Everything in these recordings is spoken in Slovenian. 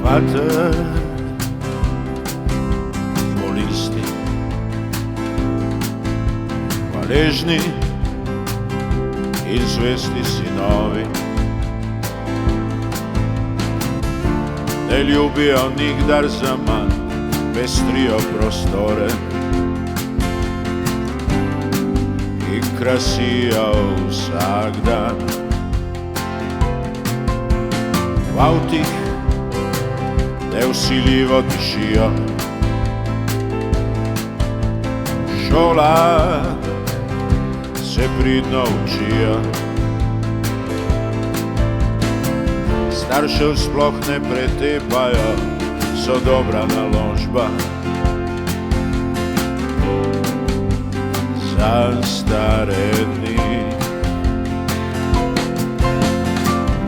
Vaterpolisti, hvaležni in zvesti sinovi, ne ljubijo nikdar zaman, pestrijo prostore in krasijo vsak dan. V avtih nevsiljivo tišijo, šola se pridno učijo, staršev sploh ne pretepajo, so dobra naložba za stare dni.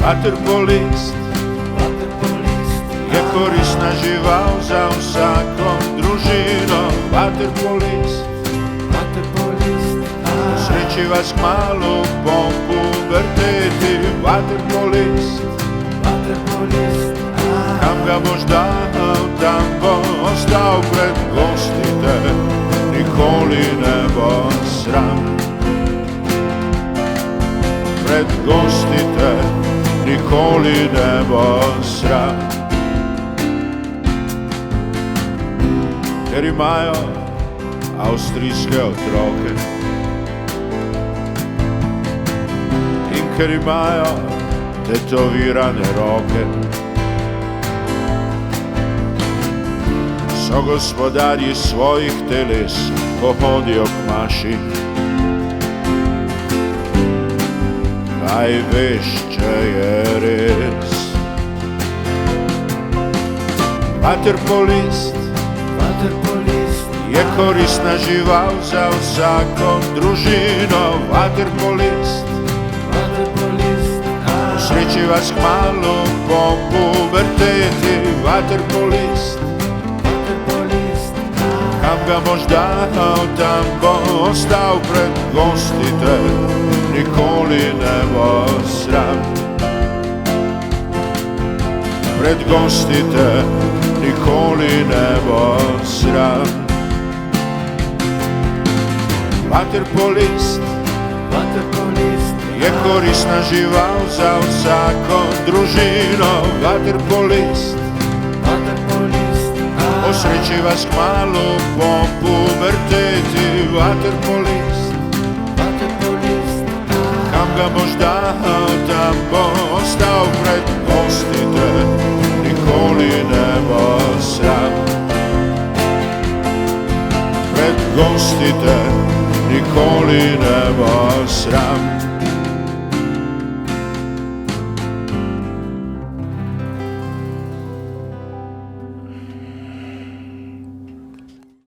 Vaterpolist je korisna žival za vsako družino. Vaterpolist, sreči vas kmalu po puberteti. Vaterpolist, kam ga boš dal, tam bo ostal. Pred gosti te nikoli ne bo sram, pred gosti te nikoli ne bo sram. Ker imajo avstrijske otroke in ker imajo tetovirane roke, so gospodarji svojih teles, ko hodijo k maši. Kaj veš, če je res? Vaterpolist je korisna žival za vsako družino. Vaterpolist, sreči vas kmalu po puberteti. Vaterpolist, kam ga boš dal, tam bo ostal. Pred gosti te nikoli ne bo sram, pred gosti te nikoli ne bo sram. Vaterpolist je korisna žival za vsako družino. Vaterpolist, osreči vas kmalu po puberteti. Vaterpolist, kam ga boš dal, tam bo ostal. Pred gosti te nikoli ne bo sram, pred gosti te nikoli ne bo sram.